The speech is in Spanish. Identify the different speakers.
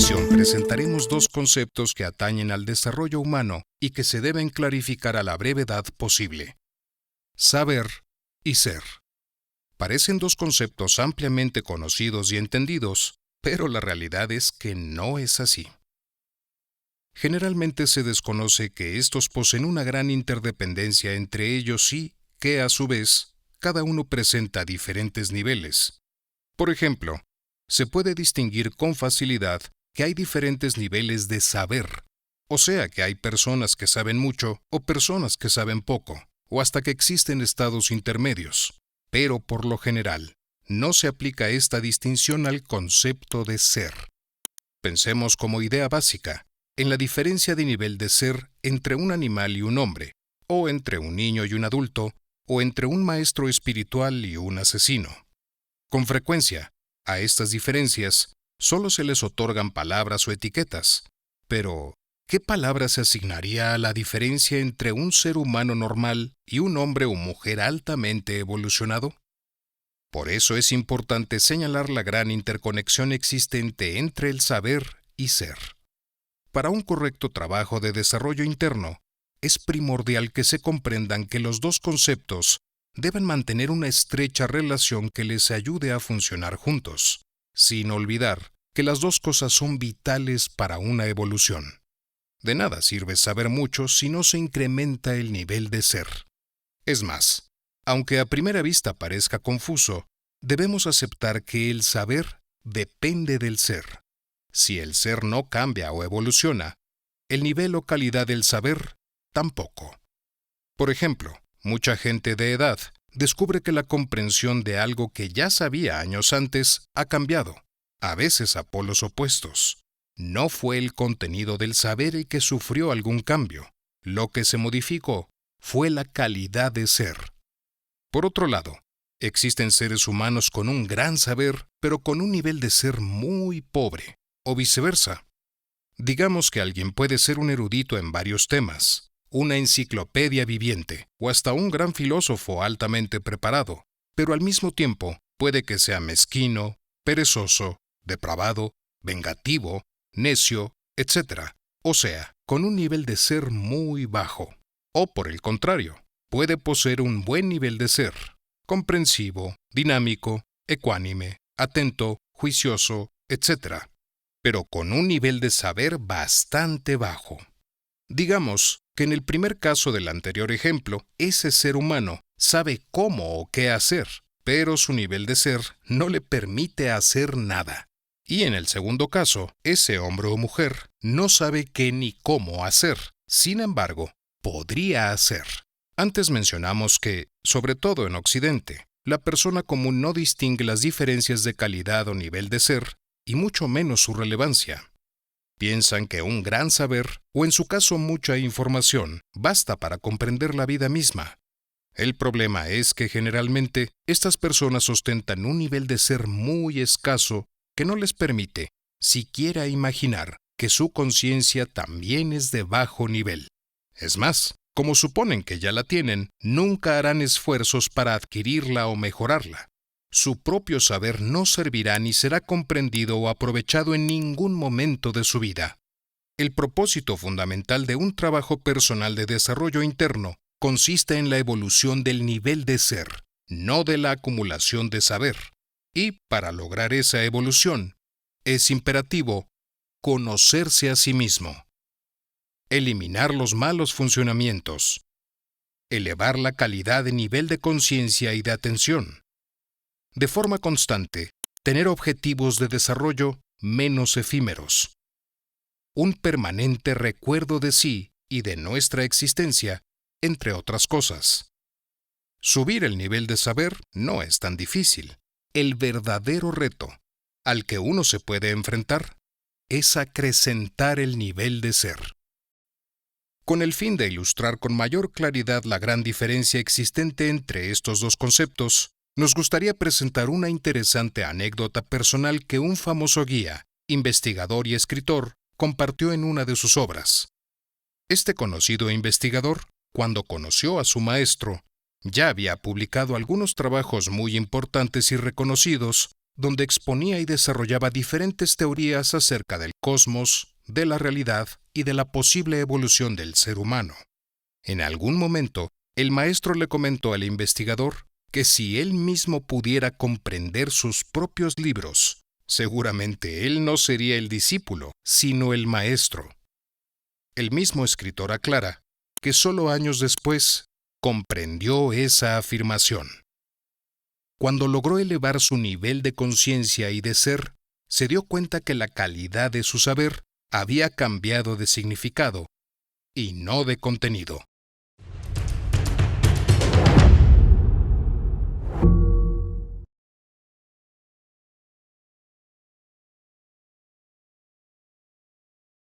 Speaker 1: edición presentaremos dos conceptos que atañen al desarrollo humano y que se deben clarificar a la brevedad posible: saber y ser. Parecen dos conceptos ampliamente conocidos y entendidos, pero la realidad es que no es así. Generalmente se desconoce que estos poseen una gran interdependencia entre ellos y que, a su vez, cada uno presenta diferentes niveles. Por ejemplo, se puede distinguir con facilidad que hay diferentes niveles de saber, o sea que hay personas que saben mucho o personas que saben poco, o hasta que existen estados intermedios. Pero por lo general, no se aplica esta distinción al concepto de ser. Pensemos como idea básica en la diferencia de nivel de ser entre un animal y un hombre, o entre un niño y un adulto, o entre un maestro espiritual y un asesino. Con frecuencia, a estas diferencias solo se les otorgan palabras o etiquetas, pero ¿qué palabra se asignaría a la diferencia entre un ser humano normal y un hombre o mujer altamente evolucionado? Por eso es importante señalar la gran interconexión existente entre el saber y ser. Para un correcto trabajo de desarrollo interno, es primordial que se comprendan que los dos conceptos deben mantener una estrecha relación que les ayude a funcionar juntos, sin olvidar que las dos cosas son vitales para una evolución. De nada sirve saber mucho si no se incrementa el nivel de ser. Es más, aunque a primera vista parezca confuso, debemos aceptar que el saber depende del ser. Si el ser no cambia o evoluciona, el nivel o calidad del saber tampoco. Por ejemplo, mucha gente de edad descubre que la comprensión de algo que ya sabía años antes ha cambiado, a veces a polos opuestos. No fue el contenido del saber el que sufrió algún cambio. Lo que se modificó fue la calidad de ser. Por otro lado, existen seres humanos con un gran saber, pero con un nivel de ser muy pobre, o viceversa. Digamos que alguien puede ser un erudito en varios temas, una enciclopedia viviente, o hasta un gran filósofo altamente preparado, pero al mismo tiempo puede que sea mezquino, perezoso, depravado, vengativo, necio, etc. O sea, con un nivel de ser muy bajo. O por el contrario, puede poseer un buen nivel de ser, comprensivo, dinámico, ecuánime, atento, juicioso, etc., pero con un nivel de saber bastante bajo. Digamos que en el primer caso del anterior ejemplo, ese ser humano sabe cómo o qué hacer, pero su nivel de ser no le permite hacer nada. Y en el segundo caso, ese hombre o mujer no sabe qué ni cómo hacer. Sin embargo, podría hacer. Antes mencionamos que, sobre todo en Occidente, la persona común no distingue las diferencias de calidad o nivel de ser, y mucho menos su relevancia. Piensan que un gran saber, o en su caso mucha información, basta para comprender la vida misma. El problema es que generalmente estas personas ostentan un nivel de ser muy escaso que no les permite siquiera imaginar que su conciencia también es de bajo nivel. Es más, como suponen que ya la tienen, nunca harán esfuerzos para adquirirla o mejorarla. Su propio saber no servirá ni será comprendido o aprovechado en ningún momento de su vida. El propósito fundamental de un trabajo personal de desarrollo interno consiste en la evolución del nivel de ser, no de la acumulación de saber. Y para lograr esa evolución, es imperativo conocerse a sí mismo, eliminar los malos funcionamientos, elevar la calidad de nivel de conciencia y de atención. De forma constante, tener objetivos de desarrollo menos efímeros. Un permanente recuerdo de sí y de nuestra existencia, entre otras cosas. Subir el nivel de saber no es tan difícil. El verdadero reto al que uno se puede enfrentar es acrecentar el nivel de ser. Con el fin de ilustrar con mayor claridad la gran diferencia existente entre estos dos conceptos, nos gustaría presentar una interesante anécdota personal que un famoso guía, investigador y escritor compartió en una de sus obras. Este conocido investigador, cuando conoció a su maestro, ya había publicado algunos trabajos muy importantes y reconocidos donde exponía y desarrollaba diferentes teorías acerca del cosmos, de la realidad y de la posible evolución del ser humano. En algún momento, el maestro le comentó al investigador que si él mismo pudiera comprender sus propios libros, seguramente él no sería el discípulo, sino el maestro. El mismo escritor aclara que solo años después comprendió esa afirmación. Cuando logró elevar su nivel de conciencia y de ser, se dio cuenta que la calidad de su saber había cambiado de significado y no de contenido.